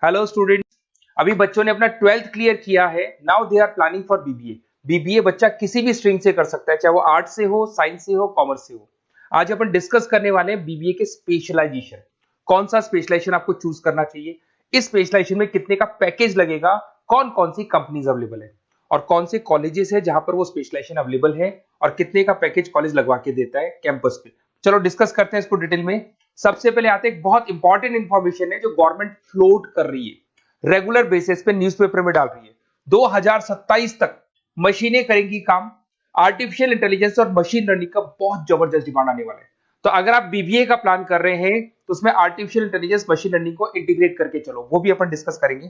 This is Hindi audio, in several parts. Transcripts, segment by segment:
हेलो स्टूडेंट्स, अभी बच्चों ने अपना 12th क्लियर किया है। Now they are planning for BBA. BBA बच्चा किसी भी स्ट्रीम से कर सकता है, चाहे वो आर्ट से हो, साइंस से हो, कॉमर्स से हो। आज अपन डिस्कस करने वाले हैं बीबीए के स्पेशलाइजेशन। कौन सा स्पेशलाइजेशन आपको चूज करना चाहिए, इस स्पेशलाइजेशन में कितने का पैकेज लगेगा, कौन कौन सी कंपनीज अवेलेबल है और कौन से कॉलेजेस है जहां पर वो स्पेशलाइजेशन अवेलेबल है और कितने का पैकेज कॉलेज लगवा के देता है कैंपस पे। चलो डिस्कस करते हैं इसको डिटेल में। सबसे पहले आते हैं, एक बहुत इंपॉर्टेंट इंफॉर्मेशन है जो गवर्नमेंट फ्लोट कर रही है, रेगुलर बेसिस पे न्यूज़पेपर में डाल रही है। 2027 तक मशीनें करेंगी काम। आर्टिफिशियल इंटेलिजेंस और मशीन लर्निंग का बहुत जबरदस्त डिमांड आने वाला है। तो अगर आप बीबीए का प्लान कर रहे हैं तो उसमें आर्टिफिशियल इंटेलिजेंस, मशीन लर्निंग को इंटीग्रेट करके चलो, वो भी अपन डिस्कस करेंगे।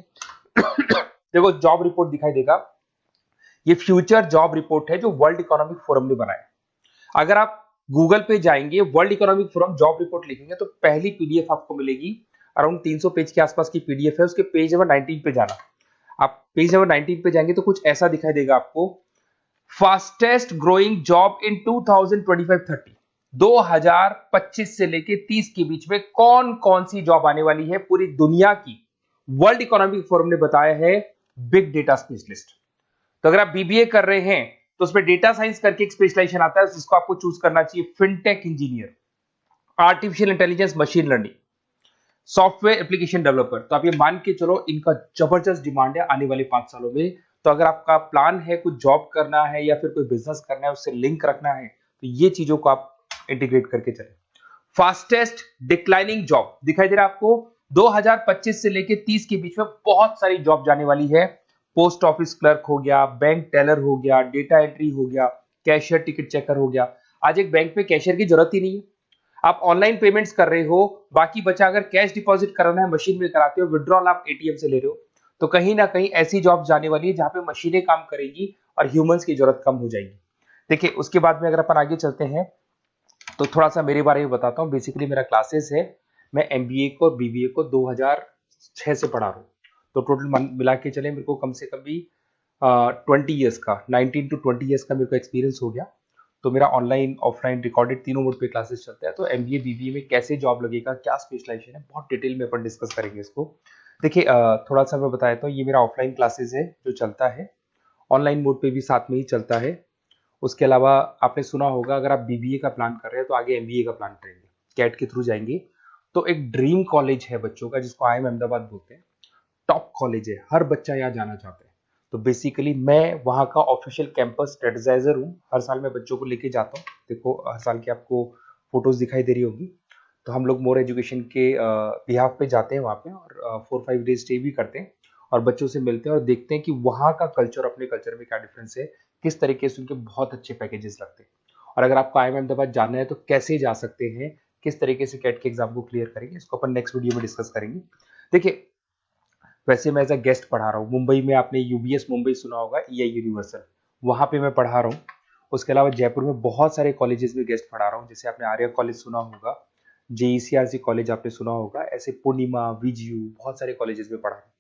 देखो जॉब रिपोर्ट दिखाई देगा, ये फ्यूचर जॉब रिपोर्ट है जो वर्ल्ड इकोनॉमिक फोरम ने बनाया। अगर आप गूगल पे जाएंगे, world economic forum job report लिखेंगे तो पहली पीडीएफ आपको मिलेगी। अराउंड 300 पेज के आसपास की पीडीएफ है। उसके पेज नंबर 19 पे जाना। आप पेज नंबर 19 पे जाएंगे तो कुछ ऐसा दिखाई देगा आपको, फास्टेस्ट ग्रोइंग जॉब इन 2025-30। 2025 से लेके 30 के बीच में कौन कौन सी जॉब आने वाली है पूरी दुनिया की, वर्ल्ड इकोनॉमिक फोरम ने बताया है। Big data specialist. तो अगर आप बीबीए कर रहे हैं तो उसमें डेटा साइंस करके एक स्पेशलाइजेशन आता है, जिसको आपको चूज करना चाहिए। Fintech engineer, artificial intelligence, machine learning, software application developer. तो आप ये मान के चलो इनका जबरदस्त डिमांड है आने वाले 5 सालों में। तो अगर आपका प्लान है कुछ जॉब करना है या फिर कोई बिजनेस करना है, उससे लिंक रखना है, तो ये चीजों को आप इंटीग्रेट करके चले। फास्टेस्ट डिक्लाइनिंग जॉब दिखाई दे रहा है आपको। 2025 से लेके 30 के बीच में बहुत सारी जॉब जाने वाली है। पोस्ट ऑफिस क्लर्क हो गया, बैंक टेलर हो गया, डेटा एंट्री हो गया, कैशियर, टिकट चेकर हो गया। आज एक बैंक में कैशियर की जरूरत ही नहीं है। आप ऑनलाइन पेमेंट्स कर रहे हो, बाकी बचा अगर कैश डिपॉजिट कराना है मशीन में कराते हो, विड्रॉल आप एटीएम से ले रहे हो। तो कहीं ना कहीं ऐसी जॉब जाने वाली है जहां पे मशीनें काम करेगी और ह्यूमंस की जरूरत कम हो जाएगी। देखिए उसके बाद में अगर अपन आगे चलते हैं तो थोड़ा सा मेरे बारे में बताता हूँ। बेसिकली मेरा क्लासेस है, मैं एमबीए को और बीबीए को 2006 से पढ़ा रहा हूँ। तो टोटल मिला के चले मेरे को कम से कम भी 20 ईयर्स का, 19 to 20 ईयर्स का मेरे को एक्सपीरियंस हो गया। तो मेरा ऑनलाइन ऑफलाइन रिकॉर्डेड तीनों मोड पे क्लासेस चलते हैं। तो एमबीए बीबीए में कैसे जॉब लगेगा, क्या स्पेशलाइजेशन है, बहुत डिटेल में अपन डिस्कस करेंगे इसको। देखिए थोड़ा सा मैं बताया तो ये मेरा ऑफलाइन क्लासेस है जो चलता है, ऑनलाइन मोड पे भी साथ में ही चलता है। उसके अलावा आपने सुना होगा, अगर आप बीबीए का प्लान कर रहे हैं तो आगे एमबीए का प्लान करेंगे, कैट के थ्रू जाएंगे। तो एक ड्रीम कॉलेज है बच्चों का जिसको आईएम अहमदाबाद बोलते हैं। टॉप कॉलेज है, हर बच्चा यहाँ जाना चाहता है। तो बेसिकली मैं वहाँ का ऑफिशियल कैंपस स्ट्रेटेजाइजर हूँ। हर साल मैं बच्चों को लेके जाता हूँ। देखो हर साल की आपको फोटोज दिखाई दे रही होगी। तो हम लोग मोर एजुकेशन के बिहाफ पे जाते हैं वहाँ पे और 4-5 डेज स्टे भी करते हैं और बच्चों से मिलते हैं और देखते हैं कि वहाँ का कल्चर अपने कल्चर में क्या डिफरेंस है, किस तरीके से उनके बहुत अच्छे पैकेजेस लगते हैं। और अगर आपको आईएम अहमदाबाद जाना है तो कैसे जा सकते हैं, किस तरीके से कैट के एग्जाम को क्लियर करेंगे, इसको अपन नेक्स्ट वीडियो में डिस्कस करेंगे। देखिए वैसे मैं एज अ गेस्ट पढ़ा रहा हूँ मुंबई में, आपने यूबीएस मुंबई सुना होगा, ईआई यूनिवर्सल, वहाँ पे मैं पढ़ा रहा हूँ। उसके अलावा जयपुर में बहुत सारे कॉलेजेस में गेस्ट पढ़ा रहा हूँ, जैसे आपने आर्या कॉलेज सुना होगा, जेईसीआरसी कॉलेज आपने सुना होगा, ऐसे पूर्णिमा, वीजीयू, बहुत सारे कॉलेजेस में पढ़ा रहा हूँ।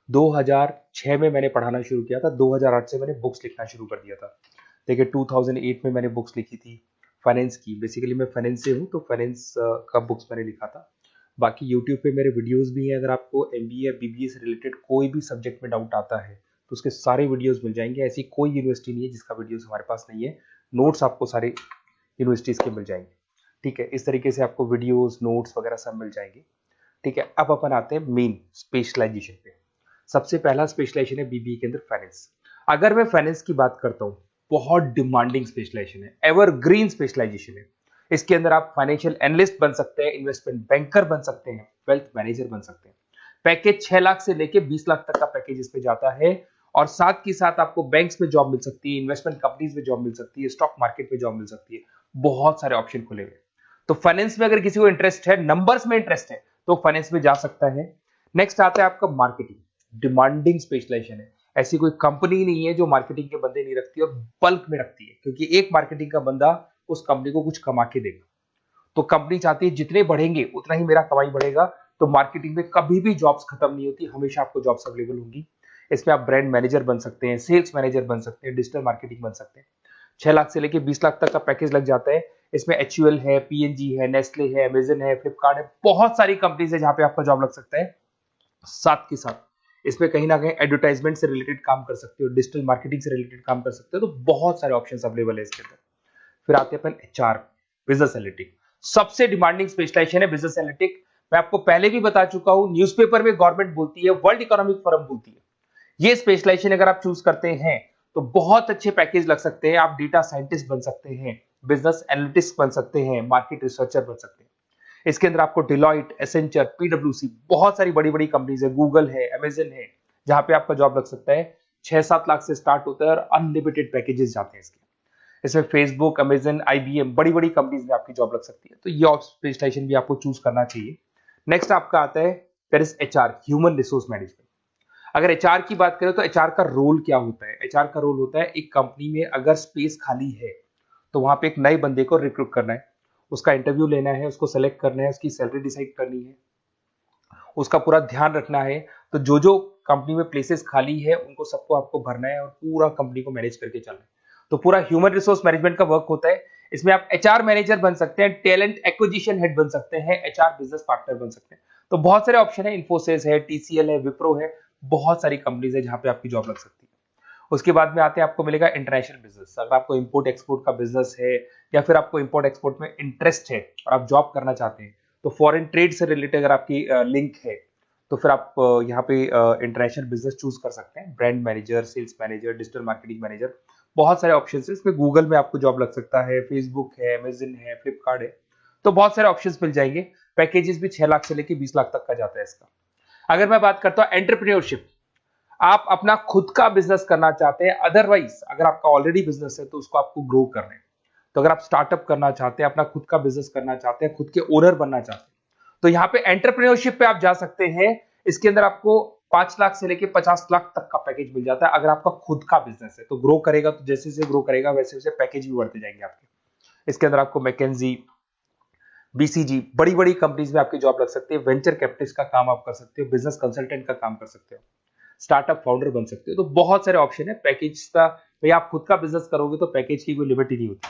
2006 में मैंने पढ़ाना शुरू किया था, 2008 से मैंने बुक्स लिखना शुरू कर दिया था। देखिए 2008 में मैंने बुक्स लिखी थी फाइनेंस की। बेसिकली मैं फाइनेंस से हूँ तो फाइनेंस का बुक्स मैंने लिखा था। बाकी यूट्यूब पे मेरे वीडियोस भी हैं। अगर आपको एमबीए या बीबीए से रिलेटेड कोई भी सब्जेक्ट में डाउट आता है तो उसके सारे वीडियोस मिल जाएंगे। ऐसी कोई यूनिवर्सिटी नहीं है जिसका वीडियोस हमारे पास नहीं है। नोट्स आपको सारे यूनिवर्सिटीज के मिल जाएंगे। ठीक है, इस तरीके से आपको वीडियोस, नोट्स वगैरह सब मिल जाएंगे। ठीक है, अब अपन आते हैं मेन स्पेशलाइजेशन पे। सबसे पहला स्पेशलाइजेशन है बीबीए के अंदर फाइनेंस। अगर मैं फाइनेंस की बात करता हूँ, बहुत डिमांडिंग स्पेशलाइजेशन है, एवरग्रीन स्पेशलाइजेशन है। इसके अंदर आप फाइनेंशियल एनालिस्ट बन सकते हैं, इन्वेस्टमेंट बैंकर बन सकते हैं, वेल्थ मैनेजर बन सकते हैं। पैकेज 6 लाख से लेके 20 लाख तक का पैकेज इस पे जाता है। और साथ ही साथ आपको बैंक्स में जॉब मिल सकती है, इन्वेस्टमेंट कंपनीज में जॉब मिल सकती है, स्टॉक मार्केट में जॉब मिल सकती है। बहुत सारे ऑप्शन खुले हुए। तो फाइनेंस में अगर किसी को इंटरेस्ट है, नंबर्स में इंटरेस्ट है, तो फाइनेंस में जा सकता है। नेक्स्ट आता है आपका मार्केटिंग। डिमांडिंग स्पेशलाइजेशन है। ऐसी कोई कंपनी नहीं है जो मार्केटिंग के बंदे नहीं रखती और बल्क में रखती है, क्योंकि एक मार्केटिंग का बंदा उस कंपनी को कुछ कमा के देगा। तो कंपनी चाहती है जितने बढ़ेंगे उतना ही मेरा कमाई बढ़ेगा। तो मार्केटिंग में कभी भी जॉब्स खत्म नहीं होती, हमेशा आपको जॉब्स अवेलेबल होंगी। इसमें आप ब्रांड मैनेजर बन सकते हैं, सेल्स मैनेजर बन सकते हैं, डिजिटल मार्केटिंग बन सकते हैं। 6 लाख से लेके 20 लाख तक का पैकेज लग जाता है। इसमें एचयूएल है, पीएनजी है, नेस्ले है, अमेजन है, फ्लिपकार्ट है, बहुत सारी कंपनीज है जहां पे आपका जॉब लग सकता है। साथ के साथ इसमें कहीं ना कहीं एडवर्टाइजमेंट से रिलेटेड काम कर सकते हो, डिजिटल मार्केटिंग से रिलेटेड काम कर सकते हो, तो बहुत सारे ऑप्शंस अवेलेबल है इसके अंदर। फिर आते हैं अपन एचआर, बिजनेस एनालिटिक। सबसे डिमांडिंग स्पेशलाइजेशन है बिजनेस एनालिटिक। मैं आपको पहले भी बता चुका हूं, न्यूज़पेपर में गवर्नमेंट बोलती है, वर्ल्ड इकोनॉमिक फोरम बोलती है। ये स्पेशलाइजेशन अगर आप चूज करते हैं तो बहुत अच्छे पैकेज लग सकते हैं। आप डेटा साइंटिस्ट बन सकते हैं, बिजनेस एनालिटिस्ट बन सकते हैं, मार्केट रिसर्चर बन सकते हैं। इसके अंदर आपको डिलॉइट, एसेंचर, पीडब्ल्यूसी, बहुत सारी बड़ी बड़ी कंपनीज है, गूगल है, अमेजन है, जहां पे आपका जॉब लग सकता है। 6-7 लाख से स्टार्ट होता है और अनलिमिटेड पैकेजेस जाते हैं इसके। इसमें फेसबुक, अमेजन, आईबीएम, बड़ी बड़ी कंपनीज में आपकी जॉब लग सकती है, तो ये स्पेशलाइजेशन भी आपको चूज करना चाहिए। नेक्स्ट आपका आता है that is HR, human resource management. अगर एचआर की बात करें तो एचआर का रोल क्या होता है? एचआर का रोल होता है, एक कंपनी में अगर स्पेस खाली है तो वहां पे एक नए बंदे को रिक्रूट करना है, उसका इंटरव्यू लेना है, उसको सेलेक्ट करना है, उसकी सैलरी डिसाइड करनी है, उसका पूरा ध्यान रखना है। तो जो जो कंपनी में प्लेसेस खाली है उनको सबको आपको भरना है और पूरा कंपनी को मैनेज करके चलना है। तो पूरा ह्यूमन रिसोर्स मैनेजमेंट का वर्क होता है। इसमें आप एचआर मैनेजर बन सकते हैं, टैलेंट एक्विजिशन हेड बन सकते हैं, एचआर बिजनेस पार्टनर बन सकते हैं। तो बहुत सारे ऑप्शन है, इन्फोसिस है, टीसीएल है, विप्रो है, बहुत सारी कंपनीज है जहां पे आपकी जॉब लग सकती है। उसके बाद में आते हैं, आपको मिलेगा इंटरनेशनल बिजनेस। अगर आपको इंपोर्ट एक्सपोर्ट का बिजनेस है या फिर आपको इंपोर्ट एक्सपोर्ट में इंटरेस्ट है और आप जॉब करना चाहते हैं, तो फॉरेन ट्रेड से रिलेटेड अगर आपकी लिंक है तो फिर आप यहाँ पे इंटरनेशनल बिजनेस चूज कर सकते हैं। Brand manager, sales manager, digital marketing manager, बहुत सारे ऑप्शन है इसमें। गूगल में आपको जॉब लग सकता है, फेसबुक है, अमेजन है, फ्लिपकार्ट है, तो बहुत सारे ऑप्शंस मिल जाएंगे। पैकेजेस भी 6 लाख से लेके 20 लाख तक का जाता है इसका। अगर मैं बात करता हूं एंटरप्रेन्योरशिप, आप अपना खुद का बिजनेस करना चाहते हैं, अदरवाइज अगर आपका ऑलरेडी बिजनेस है तो उसको आपको ग्रो करना है। तो अगर आप स्टार्टअप करना चाहते हैं, अपना खुद का बिजनेस करना चाहते हैं, खुद के ओनर बनना चाहते हैं, तो यहाँ पे एंटरप्रेन्योरशिप पे आप जा सकते हैं। इसके अंदर आपको 5 लाख से लेके 50 लाख तक का पैकेज मिल जाता है। अगर आपका खुद का बिजनेस है तो ग्रो करेगा, तो जैसे जैसे ग्रो करेगा वैसे वैसे पैकेज भी बढ़ते जाएंगे आपके। इसके अंदर आपको मैकेंजी, बीसीजी, बड़ी बड़ी कंपनीज में आपकी जॉब लग सकती है। वेंचर कैपिटलिस्ट का काम आप कर सकते हो, बिजनेस कंसल्टेंट का काम कर सकते हो, स्टार्टअप फाउंडर बन सकते हो। तो बहुत सारे ऑप्शन है पैकेज का। भाई आप खुद का बिजनेस करोगे तो पैकेज की कोई लिमिट ही नहीं होती।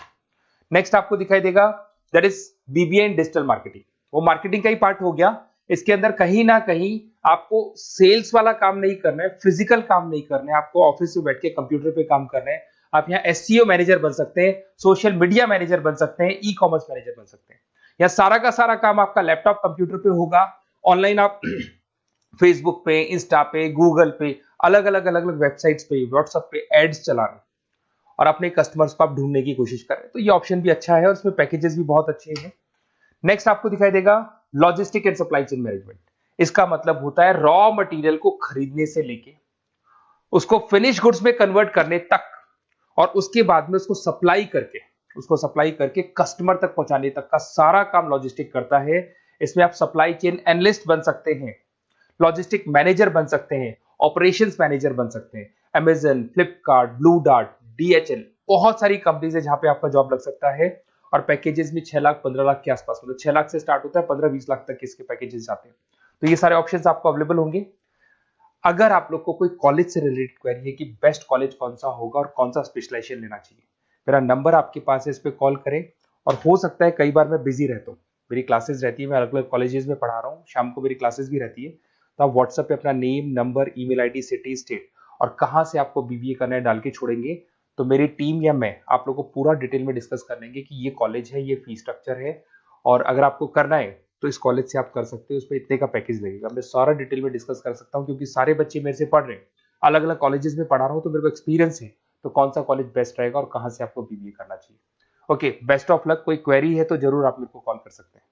नेक्स्ट आपको दिखाई देगा that is BBA in digital marketing. वो मार्केटिंग का ही पार्ट हो गया। इसके अंदर कहीं ना कहीं आपको सेल्स वाला काम नहीं करना है, फिजिकल काम नहीं करना है, आपको ऑफिस में बैठ के कंप्यूटर पे काम करना है। आप यहाँ एसईओ मैनेजर बन सकते हैं, सोशल मीडिया मैनेजर बन सकते हैं, ई कॉमर्स मैनेजर बन सकते हैं। यह सारा का सारा काम आपका लैपटॉप कंप्यूटर पे होगा। ऑनलाइन आप फेसबुक पे, इंस्टा पे, गूगल पे, अलग अलग वेबसाइट्स पे, व्हाट्सएप पे एड्स चला रहे हैं और अपने कस्टमर्स को आप ढूंढने की कोशिश कर रहे हैं। तो ये ऑप्शन भी अच्छा है और इसमें पैकेजेस भी बहुत अच्छे हैं। नेक्स्ट आपको दिखाई देगा logistic and supply chain management. इसका मतलब होता है रॉ मटेरियल को खरीदने से लेके उसको फिनिश गुड्स में कन्वर्ट करने तक और उसके बाद में उसको सप्लाई करके कस्टमर तक पहुंचाने तक का सारा काम लॉजिस्टिक करता है। इसमें आप सप्लाई चेन एनालिस्ट बन सकते हैं, लॉजिस्टिक मैनेजर बन सकते हैं, ऑपरेशंस मैनेजर बन सकते हैं। Amazon, Flipkart, blue dart, DHL, बहुत सारी कंपनीज है जहां पे आपका जॉब लग सकता है। और पैकेजेस में 6 लाख 15 लाख के आसपास, मतलब 6 लाख से स्टार्ट होता है, 15-20 लाख तक इसके पैकेजेस जाते हैं। तो ये सारे ऑप्शंस आपको अवेलेबल होंगे। अगर आप लोग को कोई कॉलेज से रिलेटेड क्वेरी है कि बेस्ट कॉलेज कौन सा होगा और कौन सा स्पेशलाइजेशन लेना चाहिए, मेरा नंबर आपके पास है, इस पर कॉल करें। और हो सकता है कई बार मैं बिजी रहता हूँ, मेरी क्लासेस रहती है, मैं अलग अलग कॉलेजेस में पढ़ा रहा हूँ, शाम को मेरी क्लासेस भी रहती है। तो आप व्हाट्सएप पे अपना name, number, email ID, city, state और कहाँ से आपको बीबीए करना है डाल के छोड़ेंगे, तो मेरी टीम या मैं आप लोग को पूरा डिटेल में डिस्कस कर लेंगे कि ये कॉलेज है, ये फीस स्ट्रक्चर है, और अगर आपको करना है तो इस कॉलेज से आप कर सकते हो, उस पर इतने का पैकेज लगेगा। मैं सारा डिटेल में डिस्कस कर सकता हूँ क्योंकि सारे बच्चे मेरे से पढ़ रहे हैं, अलग अलग कॉलेजेस में पढ़ा रहा हूँ, तो मेरे को एक्सपीरियंस है तो कौन सा कॉलेज बेस्ट रहेगा और कहाँ से आपको बीबीए करना चाहिए। Okay, best of luck. कोई क्वेरी है तो जरूर आप मेरे को कॉल कर सकते हैं।